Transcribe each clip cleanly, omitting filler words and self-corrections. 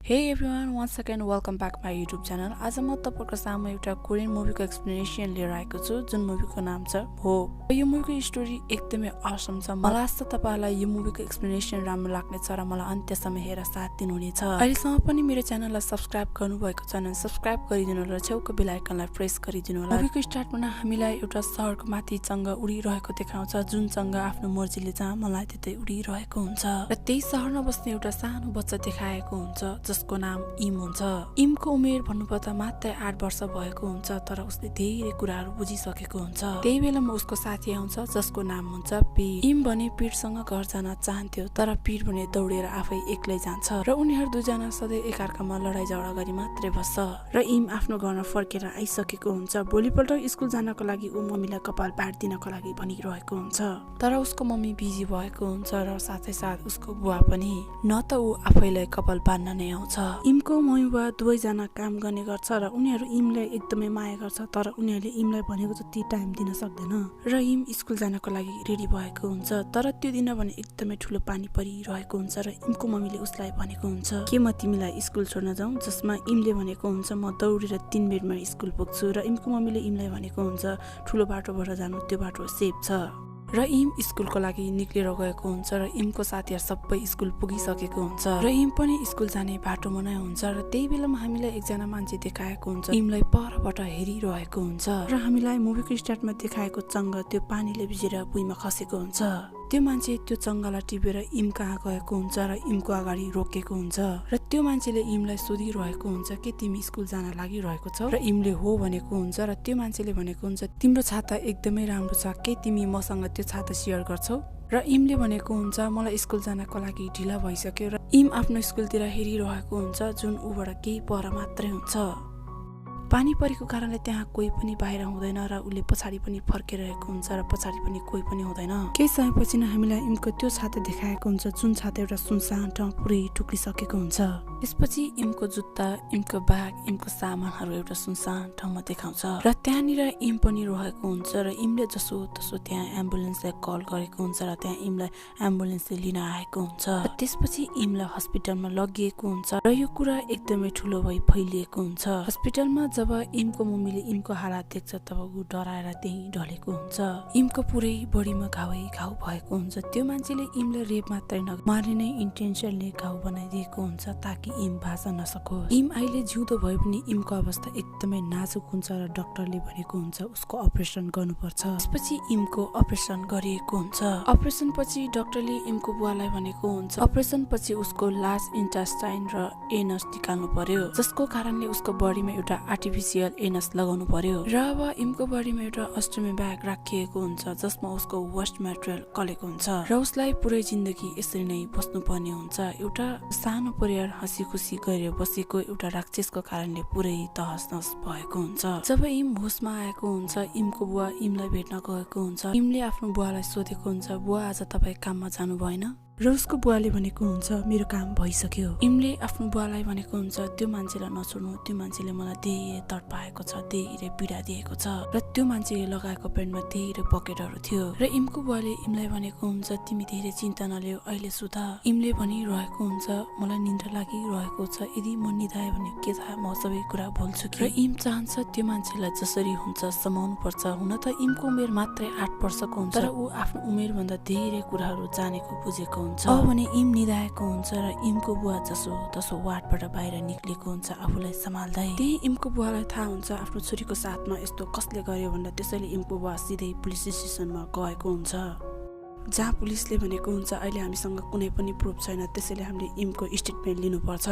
Hey everyone, once again welcome back my YouTube channel. आज म तपाईहरुको सामु एउटा कोरियन मुभीको एक्सप्लेनेसन लिएर आएको छु जुन मुभीको नाम छ हो। यो मुभीको स्टोरी एकदमै असम छ। मलाई आशा तपाईहरुलाई यो मुभीको एक्सप्लेनेसन राम्रो लाग्ने छ र मलाई अन्त्यसम्म हेरेर साथ दिनुहुनेछ। अहिलेसम्म पनि मेरो च्यानललाई सब्स्क्राइब गर्नुभएको छ भने सब्स्क्राइब गरिदिनु र छेउको बेल आइकनलाई प्रेस गरिदिनु होला। मुभीको स्टार्टमा हामीलाई एउटा शहरको माथि चंगा उडिरहेको देखाउँछ जुन चंगा आफ्नो मर्जीले जहाँ मलाई त्यतै उडिरहेको हुन्छ र त्यही शहरमा बस्ने एउटा सानो बच्चा देखाएको हुन्छ जसको नाम इम हुन्छ। इमको उमेर भन्नुपर्दा मात्र 8 वर्ष भएको हुन्छ तर उसले धेरै कुराहरू बुझिसकेको हुन्छ। त्यही बेलामा उसको साथी आउँछ जसको नाम हुन्छ पीर। इम भने पीरसँग घर जान चाहन्थ्यो तर पीर भने दौडेर आफै एक्लै जान्छ र उनीहरू दुईजना सधैँ एकार्कामा लडाई झगडा गरी मात्रै बस्छ र इम आफ्नो घरमा फर्केर आइसकेको हुन्छ। भोलिपल्ट स्कुल जानको लागि ऊ मम्मीलाई कपाल बाँड्दिनको लागि भनिरहेको हुन्छ तर उसको मम्मी बिजी भएको हुन्छ र साथै साथ उसको बुवा पनि। न त ऊ आफैलाई कपाल बाँड्न नै आउँछ। इमको मम्मी बुवा दुवैजना काम गर्ने गर्छ र उनीहरू इमलाई एकदमै माया गर्छ तर उनीहरूले इमलाई भनेको जति टाइम दिन सक्दैन र इम स्कुल जानको लागि रेडी भएको हुन्छ तर त्यो दिन भने एकदमै ठुलो पानी परिरहेको हुन्छ र इमको मम्मीले उसलाई भनेको हुन्छ के म तिमीलाई स्कुल छोड्न जाउँ, जसमा इमले भनेको हुन्छ म दौडेर 3 मिनेटमा स्कुल पुग्छु र इमको मम्मीले इमलाई भनेको हुन्छ ठुलो बाटोबाट जानु, त्यो बाटो सेफ छ र इम स्कुलको लागि निक्लेर गएको हुन्छ र इमको साथीहरु सबै स्कुल पुगिसकेको हुन्छ र इम पनि स्कुल जाने बाटोमा नै हुन्छ र त्यही बेलामा हामीलाई एकजना मान्छे देखाएको हुन्छ इमलाई परबाट हेरिरहेको हुन्छ र हामीलाई मुभीको स्टार्टमा देखाएको चंगा त्यो पानीले भिजेर भुइँमा खसेको हुन्छ। त्यो मान्छे त्यो चंगालाई टिपेर इम कहाँ गएको हुन्छ र इमको अगाडि रोकेको हुन्छ र त्यो मान्छेले इमलाई सोधिरहेको हुन्छ कि तिमी स्कुल जान लागिरहेको छौ र इमले हो भनेको हुन्छ र त्यो मान्छेले भनेको हुन्छ तिम्रो छाता एकदमै राम्रो छ, के तिमी मसँग त्यो छाता शेयर गर्छौ र इमले भनेको हुन्छ मलाई स्कुल जानको लागि ढिला भइसक्यो र इम आफ्नो स्कुलतिर हेरिरहेको हुन्छ जुन उबाट केही पर मात्रै हुन्छ। पानी परेको कारणले त्यहाँ कोही पनि बाहिर हुँदैन र उले पछाडि पनि फर्किरहेको हुन्छ र पछाडि पनि कोही पनि हुँदैन। केही समयपछि नै हामीलाई इमको त्यो छाता देखाएको हुन्छ जुन छाता एउटा सुनसान ठाउँ पुरै टुक्रिसकेको हुन्छ। त्यसपछि इमको जुत्ता, इमको ब्याग, इमको सामानहरू एउटा सुनसान ठाउँमा देखाउँछ र त्यहाँनिर इम पनि रहेको हुन्छ र इमले जसो तसो त्यहाँ एम्बुलेन्सलाई कल गरेको हुन्छ र त्यहाँ इमलाई एम्बुलेन्सले लिन आएको हुन्छ र त्यसपछि इमलाई हस्पिटलमा लगिएको हुन्छ र यो कुरा एकदमै ठुलो भई फैलिएको हुन्छ। हस्पिटलमा जब इमको मम्मीले इमको हालत देख्छ तब ऊ डराएर त्यही ढलेको हुन्छ। इमको पुरै बडीमा घाउ भएको हुन्छ। त्यो मान्छेले इमलाई रेप मात्रै नमार्ने नै इन्टेन्सनले घाउ बनाइदिएको हुन्छ ताकि इम बाँच्न नसकोस्। इम अहिले जिउँदो भए पनि इमको अवस्था एकदमै नाजुक हुन्छ र डाक्टरले भनेको हुन्छ उसको अपरेसन गर्नुपर्छ। त्यसपछि इमको अपरेसन गरिएको हुन्छ। अपरेसन पछि डाक्टरले इमको बुवालाई भनेको हुन्छ अपरेसन पछि उसको लास्ट इन्टेस्टाइन र एनस निकाल्नु पर्यो जसको कारणले उसको बडीमा एउटा आर्टिफिसियल एनस लगाउनु पर्यो र अब इमको बडीमा एउटा अस्टोमी ब्याग राखिएको हुन्छ जसमा उसको वेस्ट मटेरियल कलेको हुन्छ र उसलाई पुरै जिन्दगी यसरी नै बस्नु पर्ने हुन्छ। एउटा सानो परिवार हँसी खुसी गरेर बसेको एउटा राक्षसको कारणले पुरै तहस नहस भएको हुन्छ। जब इम होसमा आएको हुन्छ इमको बुवा इमलाई भेट्न गएको हुन्छ। इमले आफ्नो बुवालाई सोधेको हुन्छ बुवा आज तपाईँ काममा जानु भएन र उसको बुवाले भनेको हुन्छ मेरो काम भइसक्यो। इमले आफ्नो बुवालाई भनेको हुन्छ त्यो मान्छेलाई नछोड्नु, त्यो मान्छेले मलाई धेरै तडपाएको छ, धेरै पीडा दिएको छ र त्यो मान्छेले लगाएको पेन्टमा धेरै पकेटहरू थियो र इमको बुवाले इमलाई भनेको हुन्छ तिमी धेरै चिन्ता नलिऊ, अहिले सुता। इमले भनिरहेको हुन्छ मलाई निन्द्रा लागिरहेको छ, यदि म निदाए भने के थाहा म सबै कुरा भुल्छु कि। र इम चाहन्छ त्यो मान्छेलाई जसरी हुन्छ समाउनु पर्छ। हुन त इमको उमेर मात्रै 8 वर्षको हुन्छ तर ऊ आफ्नो उमेर भन्दा धेरै कुराहरू जानेको बुझेको हुन्छ। अब भने इम निदाएको हुन्छ र इमको बुवा जसो तसो वार्डबाट बाहिर निक्लेको हुन्छ आफूलाई सम्हाल्दै। त्यही इमको बुवालाई थाहा हुन्छ आफ्नो छोरीको साथमा यस्तो कसले गर्यो भनेर, त्यसैले इमको बुवा सिधै पुलिस स्टेसनमा गएको हुन्छ जहाँ पुलिसले भनेको हुन्छ अहिले हामीसँग कुनै पनि प्रुफ छैन त्यसैले हामीले इमको स्टेटमेन्ट लिनुपर्छ।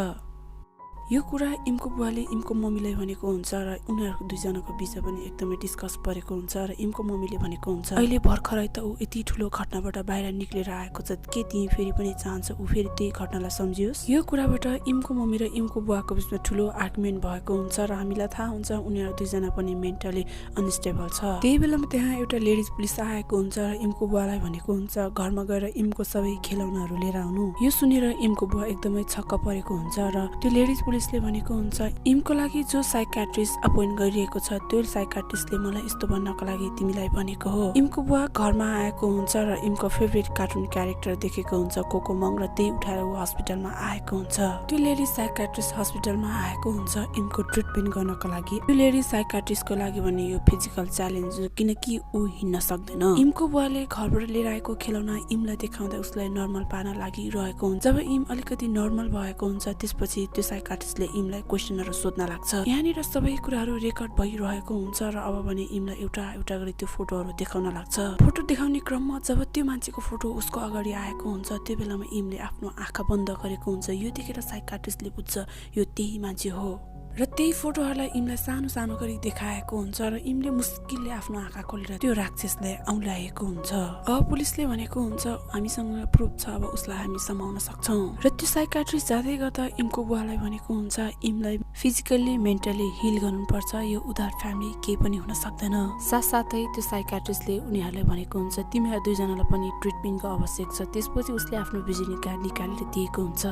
यो कुरा इमको बुवाले इमको मम्मीलाई भनेको हुन्छ र उनीहरूको दुईजनाको बीचमा पनि एकदमै डिस्कस परेको हुन्छ र इमको मम्मीले भनेको हुन्छ अहिले भर्खरै त ऊ यति ठुलो घटनाबाट बाहिर निक्लेर आएको छ, के तिमी फेरि पनि चाहन्छ ऊ फेरि त्यही घटनालाई सम्झियोस्। यो कुराबाट इमको मम्मी र इमको बुवाको बीचमा ठुलो आर्गुमेन्ट भएको हुन्छ र हामीलाई थाहा हुन्छ उनीहरू दुईजना पनि मेन्टली अनस्टेबल छ। त्यही बेलामा त्यहाँ एउटा लेडिज पुलिस आएको हुन्छ र इमको बुवालाई भनेको हुन्छ घरमा गएर इमको सबै खेलौनाहरू लिएर आउनु। यो सुनेर इमको बुवा एकदमै छक्क परेको हुन्छ र त्यो लेडिज पुलिसले भनेको हुन्छ इमको लागि जो साइकियाट्रिस्ट अपोइन्ट गरिएको छ त्यो साइकियाट्रिस्टले मलाई यस्तो भन्नको लागि तिमीलाई भनेको हो। इमको बुवा घरमा आएको हुन्छ र इमको फेभरेट कार्टुन क्यारेक्टर देखेको हुन्छ कोकोमङ र त्यही उठाएर ऊ हस्पिटलमा आएको हुन्छ। त्यो लेडी साइकियाट्रिस्ट हस्पिटलमा आएको हुन्छ इमको ट्रिटमेन्ट गर्नको लागि। त्यो लेडी साइकियाट्रिस्टको लागि भने यो फिजिकल च्यालेन्ज हो किनकि ऊ हिँड्न सक्दैन। इमको बुवाले घरबाट लिएर आएको खेलौना इमलाई देखाउँदा उसलाई नर्मल पार्न लागिरहेको हुन्छ। जब इम अलिकति नर्मल भएको हुन्छ त्यसपछि त्यो साइकियाट्रिस्टले इमलाई क्वेसनहरु सोध्न लाग्छ। यहाँनिर सबै कुराहरू रेकर्ड भइरहेको हुन्छ र अब भने इमलाई एउटा एउटा गरी त्यो फोटोहरु देखाउन लाग्छ। फोटो देखाउने क्रममा जब त्यो मान्छेको फोटो उसको अगाडि आएको हुन्छ त्यो बेलामा इमले आफ्नो आँखा बन्द गरेको हुन्छ। यो देखेर साइकियाट्रिस्टले बुझ्छ यो त्यही मान्छे हो र त्यही फोटोहरुलाई इमलाई सानो सानो गरी देखाएको हुन्छ र इमले मुस्किलले आफ्नो आँखा खोलेर त्यो राक्षसलाई औँल्याएको हुन्छ। अब पुलिसले भनेको हुन्छ हामीसँग प्रुफ छ अब उसलाई हामी समाउन सक्छौं र त्यो साइकियाट्रिस्ट जाँदै गर्दा इमको बुवालाई भनेको हुन्छ इमलाई फिजिकली मेन्टली हिल गर्नुपर्छ यो उधार फ्यामिली केही पनि हुन सक्दैन। साथसाथै त्यो साइकियाट्रिस्टले उनीहरूलाई भनेको हुन्छ तिमीहरू दुईजनालाई पनि ट्रिटमेन्टको आवश्यक छ। त्यसपछि उसले आफ्नो भिजिटिङ कार्ड निकालेर दिएको हुन्छ।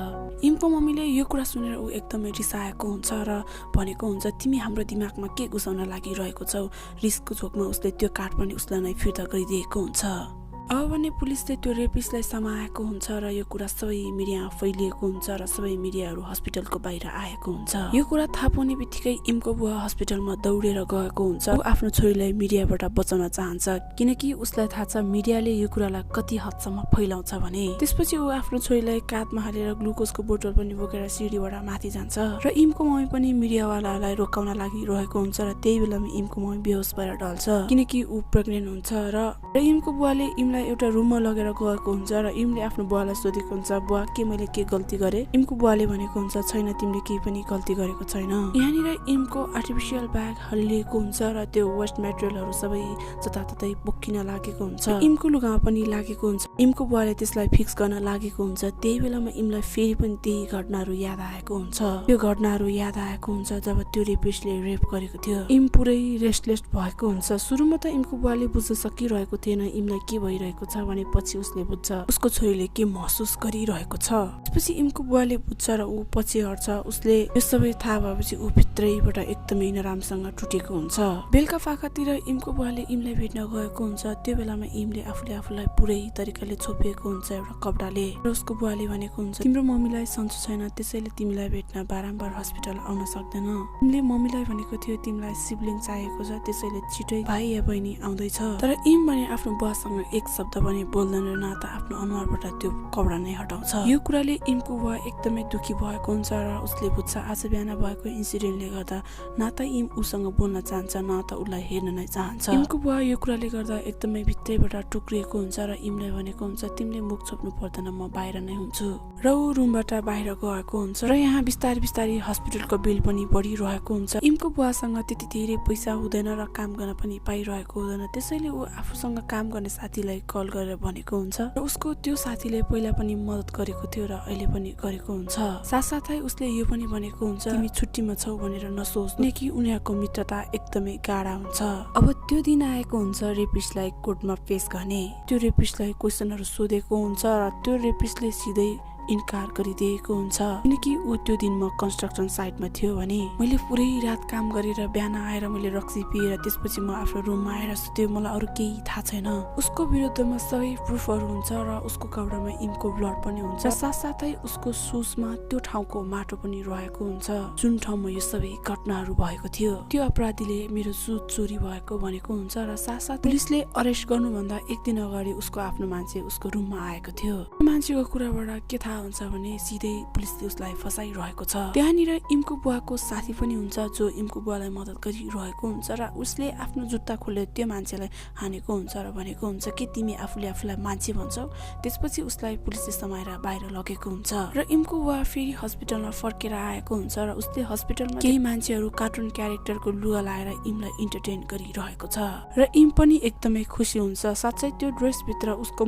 इमको मम्मीले यो कुरा सुनेर ऊ एकदमै रिसाएको हुन्छ र भनेको हुन्छ तिमी हाम्रो दिमागमा के घुसाउन लागिरहेको छौ। रिसको झोकमा उसले त्यो कार्ड पनि उसलाई नै फिर्ता गरिदिएको हुन्छ। अब भने पुलिसले त्यो रेपिस्टलाई समाएको हुन्छ र यो कुरा सबै मिडियामा फैलिएको हुन्छ र सबै मिडियाहरू हस्पिटलको बाहिर आएको हुन्छ। यो कुरा थाहा पाउने बित्तिकै इमको बुवा हस्पिटलमा दौडेर गएको हुन्छ। ऊ आफ्नो छोरीलाई मिडियाबाट बचाउन चाहन्छ किनकि उसलाई थाहा छ मिडियाले यो कुरालाई कति हदसम्म फैलाउँछ भने। त्यसपछि ऊ आफ्नो छोरीलाई काँधमा हालेर ग्लुकोजको बोतल पनि बोकेर सिडीबाट माथि जान्छ र इमको मम्मी पनि मिडियावालालाई रोकाउन लागिरहेको हुन्छ र त्यही बेलामा इमको मम्मी बेहोस भएर ढल्छ किनकि ऊ प्रेग्नेन्ट हुन्छ र इमको बुवाले इमलाई एउटा रुममा लगेर गएको हुन्छ र इमले आफ्नो बुवालाई सोधेको हुन्छ बुवा के मैले के गल्ती गरे। इमको बुवाले भनेको हुन्छ छैन तिमीले केही पनि गल्ती गरेको छैन। यहाँनिर इमको आर्टिफिसियल ब्याग हल्लिएको हुन्छ र त्यो वेस्ट मेटेरियलहरू सबै जताततै बोकिन लागेको हुन्छ। इमको लुगामा पनि लागेको हुन्छ। इमको बुवाले त्यसलाई फिक्स गर्न लागेको हुन्छ। त्यही बेलामा इमलाई फेरि पनि त्यही घटनाहरू याद आएको हुन्छ। त्यो घटनाहरू याद आएको हुन्छ जब त्यो रेपिस्टले रेप गरेको थियो। इम पुरै रेस्टलेस भएको हुन्छ। सुरुमा त इमको बुवाले बुझ्न सकिरहेको थिएन इमलाई के भइरहेको छ भने पछि उसले बुझ्छ उसको छोरीले के महसुस गरिरहेको छ। त्यसपछि इमको बुवाले बुझ्छ र ऊ पछि हट्छ। उसले यो सबै थाहा भएपछि ऊ भित्रैबाट एकदमै नरामसँग टुटेको हुन्छ। बेलुका फाकातिर इमको बुवाले इमलाई भेट्न गएको हुन्छ। त्यो बेलामा इमले आफूलाई पुरै तरिकाले छोपिएको हुन्छ एउटा कपडाले र उसको बुवाले भनेको हुन्छ तिम्रो मम्मीलाई सन्चो छैन त्यसैले तिमीलाई भेट्न बारम्बार हस्पिटल आउन सक्दैन। इमले मम्मीलाई भनेको थियो तिमीलाई सिब्लिङ चाहिएको छ त्यसैले छिटै भाइ या बहिनी आउँदैछ। तर इम भने आफ्नो बुवासँग एक शब्द पनि बोल्दैन र न त आफ्नो अनुहारबाट त्यो कपडा नै हटाउँछ। यो कुराले इमको बुवा एकदमै दुखी भएको हुन्छ र उसले बुझ्छ आज बिहान भएको इन्सिडेन्टले गर्दा न त इम उसँग बोल्न चाहन्छ न त उसलाई हेर्न नै चाहन्छ। इमको बुवा यो कुराले गर्दा एकदमै भित्रैबाट टुक्रिएको हुन्छ र इमलाई भनेको हुन्छ तिमीले मुख छोप्नु पर्दैन म बाहिर नै हुन्छु र ऊ रुमबाट बाहिर गएको हुन्छ र यहाँ बिस्तारै बिस्तारै हस्पिटलको बिल पनि बढिरहेको हुन्छ। इमको बुवासँग त्यति धेरै पैसा हुँदैन र काम गर्न पनि पाइरहेको हुँदैन त्यसैले ऊ आफूसँग काम गर्ने साथीलाई कल गरेर भनेको हुन्छ र उसको त्यो साथीले पहिला पनि मद्दत गरेको थियो र अहिले पनि गरेको हुन्छ। साथसाथै उसले यो पनि भनेको हुन्छ तिमी छुट्टीमा छौ भनेर नसोच्नु कि उनीहरूको मित्रता एकदमै गाढा हुन्छ। अब त्यो दिन आएको हुन्छ रेपिस्टलाई कोर्टमा पेश गर्ने। त्यो रेपिस्टलाई क्वेसनहरु सोधेको हुन्छ र त्यो रेपिस्टले सिधै इन्कार गरिदिएको हुन्छ किनकि ऊ त्यो दिनमा कन्स्ट्रक्सन साइटमा थियो भने मैले पुरै रात काम गरेर बिहान आएर मैले रक्सी पिएर त्यसपछि म आफ्नो रुममा आएर सुत्यो मलाई अरू केही थाहा छैन। उसको विरुद्धमा सबै प्रुफहरू हुन्छ र उसको कपडामा इमको ब्लड पनि हुन्छ। साथसाथै उसको सुजमा त्यो ठाउँको माटो पनि रहेको हुन्छ जुन ठाउँमा यो सबै घटनाहरू भएको थियो। त्यो अपराधीले मेरो सुज चोरी भएको भनेको हुन्छ र साथसाथै पुलिसले अरेस्ट गर्नुभन्दा एक दिन अगाडि उसको आफ्नो मान्छे उसको रुममा आएको थियो। मान्छेको कुराबाट के थाहा हुन्छ भने सिधै पुलिसले उसलाई फसाइरहेको छ। त्यहाँनिर इमको बुवाको साथी पनि हुन्छ जो इमको बुवालाई मद्दत गरिरहेको हुन्छ र उसले आफ्नो जुत्ता खोलेर त्यो मान्छेलाई हानेको हुन्छ र भनेको हुन्छ कि तिमी आफूलाई मान्छे भन्छौ। त्यसपछि उसलाई पुलिसले समाएर बाहिर लगेको हुन्छ र इमको बुवा फेरि हस्पिटलमा फर्केर आएको हुन्छ र उसले हस्पिटलमा केही मान्छेहरू कार्टुन क्यारेक्टरको लुगा लाएर इमलाई इन्टरटेन गरिरहेको छ र इम पनि एकदमै खुसी हुन्छ। साथै त्यो ड्रेसभित्र उसको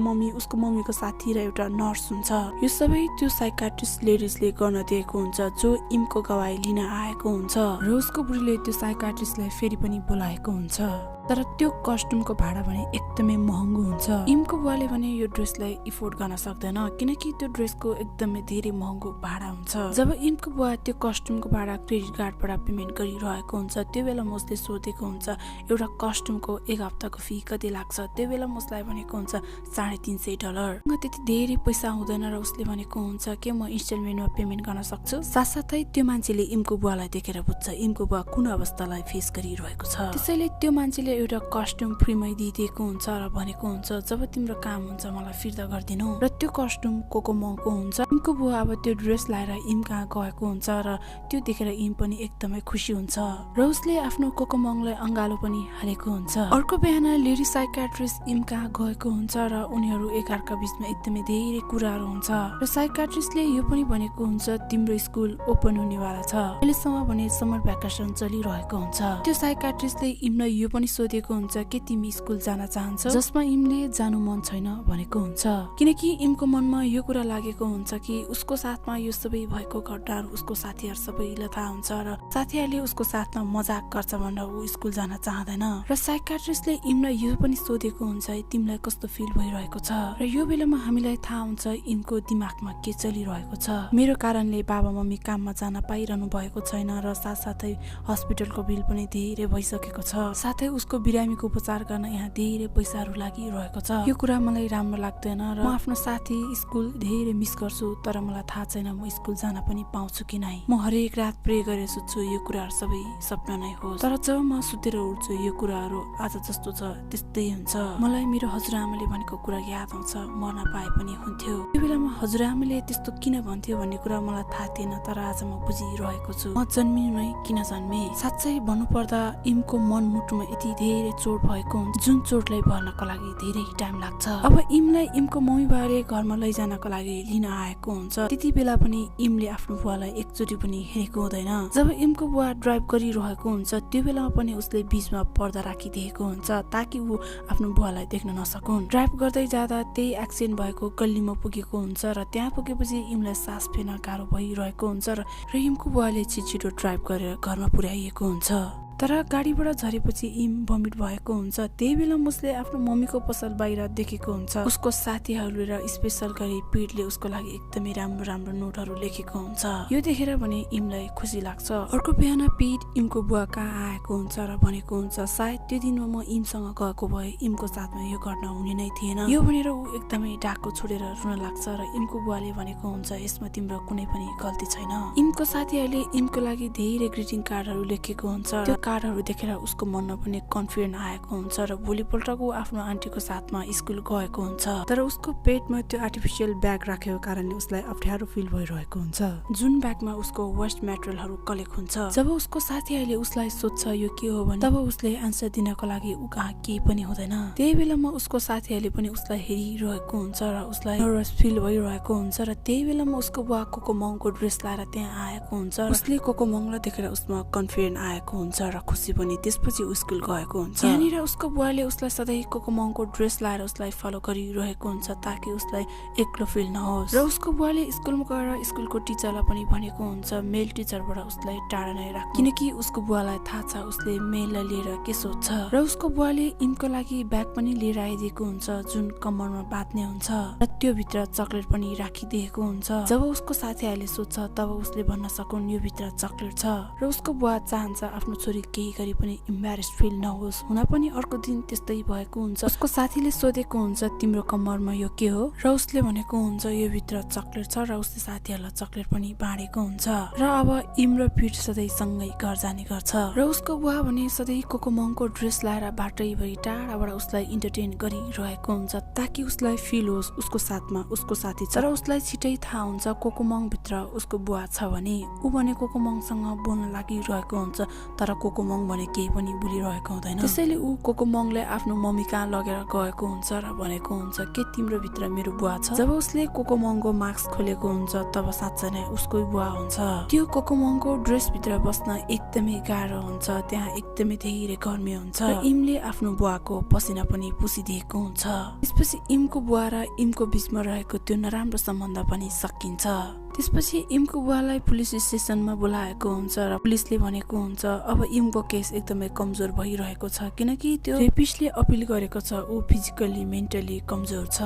मम्मीको साथी र एउटा नर्स हुन्छ। यो सबै त्यो साइकियाट्रिस्ट लेडिजले गर्न दिएको हुन्छ जो इमको गवाही लिन आएको हुन्छ र उसको बुढीले त्यो साइकियाट्रिस्टलाई फेरि पनि बोलाएको हुन्छ। तर त्यो कस्ट्युमको भाडा भने एकदमै महँगो हुन्छ। इमको बुवाले भने यो ड्रेसलाई इफोर्ड गर्न सक्दैन किनकि त्यो ड्रेसको एकदमै धेरै महँगो भाडा हुन्छ। जब इमको बुवा त्यो कस्ट्युमको भाडा क्रेडिट कार्डबाट पेमेन्ट गरिरहेको हुन्छ त्यो बेला उसले सोधेको हुन्छ एउटा कस्ट्युमको एक हप्ताको फी कति लाग्छ। त्यो बेला उसलाई भनेको हुन्छ $350। त्यति धेरै पैसा हुँदैन र उसले भनेको हुन्छ के म इन्स्टलमेन्टमा पेमेन्ट गर्न सक्छु। साथसाथै त्यो मान्छेले इमको बुवालाई देखेर बुझ्छ इमको बुवा कुन अवस्थालाई फेस गरिरहेको छ। त्यसैले त्यो मान्छेले एउटा कस्ट्युम फ्रीमै दिइदिएको हुन्छ र भनेको हुन्छ जब तिम्रो काम हुन्छ मलाई फिर्ता गरिदिनु। र त्यो कस्ट्युम कोकोमङको हुन्छ। इमको बुवा अब त्यो ड्रेस लाएर इम कहाँ गएको हुन्छ र त्यो देखेर इम पनि एकदमै खुसी हुन्छ र उसले आफ्नो कोकोमङलाई अंगालो पनि हालेको हुन्छ। अर्को बिहान लेडी साइकाट्रिस्ट इम कहाँ गएको हुन्छ र उनीहरू एकअर्का बीचमा एकदमै धेरै कुराहरू हुन्छ र साइकाट्रिस्टले यो पनि भनेको हुन्छ तिम्रो स्कुल ओपन हुनेवाला छ। अहिलेसम्म भने समर भ्याकेसन चलिरहेको हुन्छ। त्यो साइकाट्रिस्टले इमलाई यो पनि सोधेको हुन्छ के तिमी स्कुल जान चाहन्छौ, जसमा इमले जानु मन छैन भनेको हुन्छ किनकि इमको मनमा यो कुरा लागेको हुन्छ कि उसको साथमा यो सबै भएको घटनाहरू उसको साथीहरू सबैलाई थाहा हुन्छ र साथीहरूले उसको साथमा मजाक गर्छ भनेर ऊ स्कुल जान चाहँदैन। र साइकाट्रिस्टले इमलाई यो पनि सोधेको हुन्छ तिमीलाई कस्तो फिल भइरहेको छ। र यो बेलामा हामीलाई थाहा हुन्छ इमको दिमागमा के चलिरहेको छ। मेरो कारणले बाबा मम्मी काममा जान पाइरहनु भएको छैन र साथसाथै हस्पिटलको बिल पनि धेरै भइसकेको छ। साथै उसको बिरामीको उपचार गर्न यहाँ धेरै पैसाहरू लागिरहेको छ। यो कुरा मलाई राम्रो लाग्दैन र म आफ्नो साथी स्कुल धेरै मिस गर्छु तर मलाई थाहा छैन म स्कुल जान पनि पाउँछु कि नै। म हरेक रात प्रे गरेर सुत्छु यो कुराहरू सबै सपना नै होस् तर जब म सुतेर उठ्छु यो कुराहरू आज जस्तो छ त्यस्तै हुन्छ। मलाई मेरो हजुरआमाले भनेको कुरा याद आउँछ मर्न पाए पनि हुन्थ्यो। त्यो बेलामा हजुरआमाले त्यस्तो किन भन्थ्यो भन्ने कुरा मलाई थाहा थिएन तर आज म बुझिरहेको छु म जन्मिनु नै किन जन्मे। साँच्चै भन्नुपर्दा इमको मन मुटुमा यति धेरै चोट भएको हुन्छ जुन चोटलाई भर्नको लागि धेरै टाइम लाग्छ। अब इमलाई इमको मम्मी बाबाले घरमा लैजानको लागि लिन आएको हुन्छ। त्यति बेला पनि इमले आफ्नो बुवालाई एकचोटि पनि हेरेको हुँदैन। जब इमको बुवा ड्राइभ गरिरहेको हुन्छ त्यो बेलामा पनि उसले बीचमा पर्दा राखिदिएको हुन्छ ताकि ऊ आफ्नो बुवालाई देख्न नसकुन्। ड्राइभ गर्दै जाँदा त्यही एक्सिडेन्ट भएको गल्लीमा पुगेको हुन्छ र त्यहाँ पुगेपछि इमलाई सास फेर्न गाह्रो भइरहेको हुन्छ र इमको बुवाले छिटो ड्राइभ गरेर घरमा पुर्याइएको हुन्छ। तर गाडीबाट झरेपछि इम भमिट भएको हुन्छ। त्यही बेला उसले आफ्नो मम्मीको पसल बाहिर देखेको हुन्छ। उसको साथीहरूले र स्पेशल गरी पीडले उसको लागि एकदमै राम्रो राम्रो नोटहरू लेखेको हुन्छ। यो देखेर भने इमलाई खुसी लाग्छ। अर्को बिहान पीड इमको बुवा कहाँ आएको हुन्छ र भनेको हुन्छ सायद त्यो दिनमा म इमसँग गएको भए इमको साथमा यो घटना हुने नै थिएन। यो भनेर ऊ एकदमै डाको छोडेर रुन लाग्छ र इमको बुवाले भनेको हुन्छ यसमा तिम्रो कुनै पनि गल्ती छैन। इमको साथीहरूले इमको लागि धेरै ग्रिटिङ कार्डहरू लेखेको हुन्छ। त्यो कार्डहरू देखेर उसको मनमा पनि कन्फिडेन्स आएको हुन्छ र भोलिपल्टको आफ्नो आन्टीको साथमा स्कुल गएको हुन्छ। तर उसको पेटमा त्यो आर्टिफिसियल ब्याग राखेको कारणले उसलाई अप्ठ्यारो फिल भइरहेको हुन्छ जुन ब्यागमा उसको वेस्ट मेटेरियलहरू कलेक्ट हुन्छ। जब उसको साथीहरूले उसलाई सोध्छ यो के हो भने तब उसले आन्सर दिनको लागि ऊ कहाँ केही पनि हुँदैन। त्यही बेलामा उसको साथीहरूले पनि उसलाई हेरिरहेको हुन्छ र उसलाई नर्भस फिल भइरहेको हुन्छ र त्यही बेलामा उसको बुवा कोकोमङको ड्रेस लाएर त्यहाँ आएको हुन्छ। उसले कोकोमङलाई देखेर उसमा कन्फिडेन्स आएको हुन्छ र खुसी पनि। त्यसपछि स्कुल गएको हुन्छ। यहाँनिर उसको बुवाले उसलाई सधैँ कोकोमङको ड्रेस लाएर उसलाई फलो गरिरहेको हुन्छ ताकि उसलाई एक्लो फिल नहोस्। र उसको बुवाले स्कुलमा गएर स्कुलको टिचरलाई पनि भनेको हुन्छ मेल टिचरबाट उसलाई टाढा नै राख किनकि उसको बुवालाई थाहा छ उसले मेललाई लिएर के सोध्छ। र उसको बुवाले इमको लागि ब्याग पनि लिएर आइदिएको हुन्छ जुन कम्मरमा बाँध्ने हुन्छ र त्यो भित्र चकलेट पनि राखिदिएको हुन्छ। जब उसको साथीहरूले सोध्छ तब उसले भन्न सकुन् यो भित्र चकलेट छ र उसको बुवा चाहन्छ आफ्नो छोरी केही गरी पनि इम्बेरेस फिल नहोस्। हुन पनि अर्को दिन त्यस्तै भएको हुन्छ। उसको साथीले सोधेको हुन्छ तिम्रो कम्मरमा यो के हो र उसले भनेको हुन्छ यो भित्र चकलेट छ र उसले साथीहरूलाई चकलेट पनि बाँडेको हुन्छ। र अब इम र पीड सधैँ सँगै घर जाने गर्छ र उसको बुवा भने सधैँ कोकोमङको ड्रेस लाएर बाटैभरि टाढाबाट उसलाई इन्टरटेन गरिरहेको हुन्छ ताकि उसलाई फिल होस् उसको साथमा उसको साथी छ। र उसलाई छिटै थाहा हुन्छ कोकोमङ भित्र उसको बुवा छ भने ऊ भने कोकोमङसँग बोल्न लागिरहेको हुन्छ तर कोकोमङ भने केही पनि बोलिरहेको हुँदैन। त्यसैले ऊ कोकोमङले आफ्नो मम्मी कहाँ लगेर गएको हुन्छ र भनेको हुन्छ के तिम्रो भित्र मेरो बुवा छ। जब उसले कोकोमङको मास्क खोलेको हुन्छ तब साँच्चै नै उसको बुवा हुन्छ। त्यो कोकोमङको ड्रेस भित्र बस्न एकदमै गाह्रो हुन्छ। त्यहाँ एकदमै धेरै गर्मी हुन्छ र इमले आफ्नो बुवाको पसिना पनि पुसिदिएको हुन्छ। त्यसपछि इमको बुवा र इमको बीचमा रहेको त्यो नराम्रो सम्बन्ध पनि सकिन्छ। त्यसपछि इमको बुवालाई पुलिस स्टेसनमा बोलाएको हुन्छ र पुलिसले भनेको हुन्छ अब इमको केस एकदमै कमजोर भइरहेको छ किनकि त्यो रेपिस्टले अपिल गरेको छ ऊ फिजिकली मेन्टली कमजोर छ।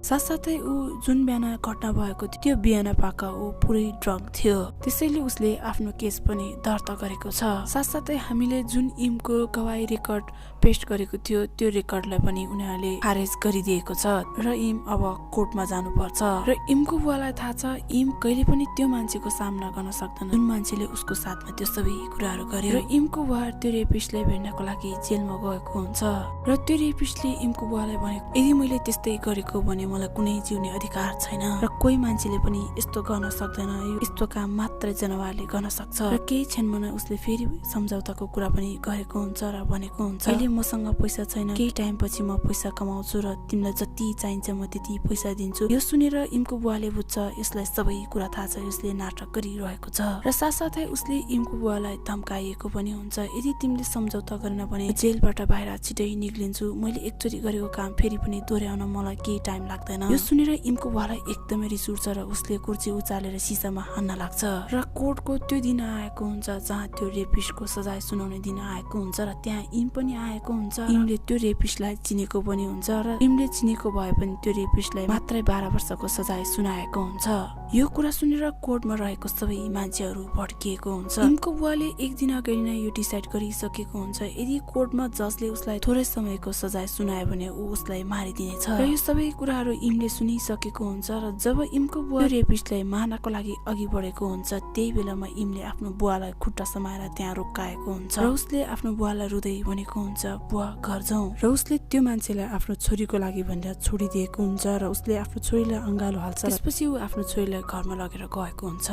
साथसाथै ऊ जुन बिहान घटना भएको थियो त्यो बिहान पाका ऊ पुरै ड्रङ्क थियो, त्यसैले उसले आफ्नो केस पनि दर्ता गरेको छ। साथसाथै हामीले जुन इमको गवाही रेकर्ड पेस्ट गरेको थियो त्यो रेकर्डलाई पनि उनीहरूले खारेज गरिदिएको छ र इम अब कोर्टमा जानुपर्छ। र इमको बुवालाई थाहा छ इम कहिले पनि त्यो मान्छेको सामना गर्न सक्दैन जुन मान्छेले उसको साथमा त्यो सबै कुराहरू गर्यो। र इमको बुवा त्यो रेपिस्टलाई भेट्नको लागि जेलमा गएको हुन्छ र त्यो रेपिस्टले इमको बुवालाई भनेको यदि मैले त्यस्तै गरेको भने मलाई कुनै जिउने अधिकार छैन र कोही मान्छेले पनि यस्तो गर्न सक्दैन, यस्तो काम मात्र जनावरले गर्न सक्छ। र केही क्षणमा उसले फेरि सम्झौताको कुरा पनि गरेको हुन्छ र भनेको हुन्छ अहिले मसँग पैसा छैन, केही टाइम पछि म पैसा कमाउँछु र तिमीलाई जति चाहिन्छ म त्यति पैसा दिन्छु। यो सुनेर इमको बुवाले बुझ्छ यसलाई सबै कुरा थाहा छ, यसले नाटक गरिरहेको छ। र साथसाथै उसले इमको बुवालाई धम्काइएको पनि हुन्छ यदि तिमीले सम्झौता गरेन भने जेलबाट बाहिर छिटै निक्लिन्छु, मैले एकचोटि गरेको काम फेरि पनि दोहोऱ्याउन मलाई केही टाइम लाग्दैन। यो सुनेर इमको बुवालाई एकदमै रिस उठ्छ र उसले कुर्सी उचालेर सिसामा हान्न लाग्छ। र कोर्टको त्यो दिन आएको हुन्छ जहाँ त्यो रेपिस्टको सजाय सुनाउने दिन आएको हुन्छ र त्यहाँ इम पनि आएको हुन्छ। इमले त्यो रेपिस्टलाई चिनेको पनि हुन्छ र इमले चिनेको भए पनि त्यो रेपिस्टलाई मात्रै 12 वर्षको सजाय सुनाएको हुन्छ। यो कुरा सुनेर कोर्टमा रहेको सबै मान्छेहरू भड्किएको हुन्छ। इमको बुवाले एक दिन अगाडि नै यो डिसाइड गरिसकेको हुन्छ यदि कोर्टमा जजले उसलाई थोरै समयको सजाय सुनायो भने ऊ उसलाई मारिदिनेछ। र यो सबै कुराहरू इमले सुनिसकेको हुन्छ र जब इमको बुवा रेपिस्टलाई मार्नको लागि अघि बढेको हुन्छ त्यही बेलामा इमले आफ्नो बुवालाई खुट्टा समाएर त्यहाँ रोकाएको हुन्छ र उसले आफ्नो बुवालाई रुँदै भनेको हुन्छ बुवा घर जाउँ। र उसले त्यो मान्छेलाई आफ्नो छोरीको लागि भनेर छोडिदिएको हुन्छ र उसले आफ्नो छोरीलाई अँगालो हाल्छ। त्यसपछि ऊ आफ्नो छोरीलाई घरमा लगेर गएको हुन्छ।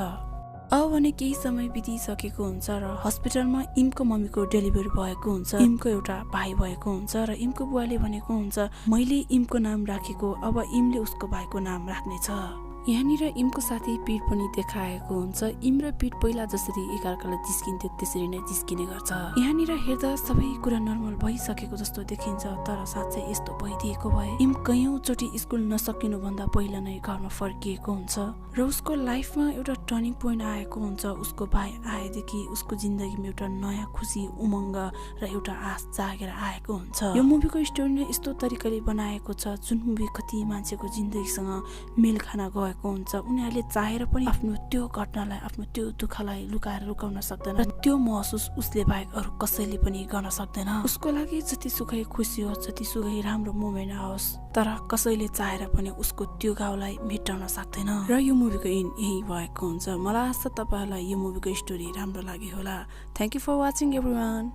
अब भने केही समय बितिसकेको हुन्छ र हस्पिटलमा इमको मम्मीको डेलिभरी भएको हुन्छ। इमको एउटा भाइ भएको हुन्छ र इमको बुवाले भनेको हुन्छ मैले इमको नाम राखेको, अब इमले उसको भाइको नाम राख्नेछ। यहाँनिर इमको साथी पीठ पनि देखाएको हुन्छ। इम र पीठ पहिला जसरी एकाअर्कालाई जिस्किन्थ्यो त्यसरी नै जिस्किने गर्छ। यहाँनिर हेर्दा सबै कुरा नर्मल भइसकेको जस्तो देखिन्छ तर साँच्चै यस्तो भइदिएको भए इम कयौं चोटि स्कुल नसकिनु भन्दा पहिला नै घरमा फर्किएको हुन्छ र उसको लाइफमा एउटा टर्निङ पोइन्ट आएको हुन्छ। उसको भाइ आएदेखि उसको जिन्दगीमा एउटा नयाँ खुसी, उमङ्ग र एउटा आश जागेर आएको हुन्छ। यो मुभीको स्टोरी नै यस्तो तरिकाले बनाएको छ जुन मुभी कति मान्छेको जिन्दगीसँग मेल खान गएको हुन्छ। उनीहरूले चाहेर पनि आफ्नो त्यो घटनालाई, आफ्नो त्यो दुःखलाई लुकाएर रुकाउन सक्दैन र त्यो महसुस उसले बाहेक अरू कसैले पनि गर्न सक्दैन। उसको लागि जति सुखै खुसी होस्, जति सुखै राम्रो मोमेन्ट आओस्, तर कसैले चाहेर पनि उसको त्यो घाउलाई मेटाउन सक्दैन। र यो मुभीको एन्ड यही भएको हुन्छ। मलाई आशा तपाईहरुलाई यो मुभीको स्टोरी राम्रो लाग्यो होला। Thank you for watching everyone.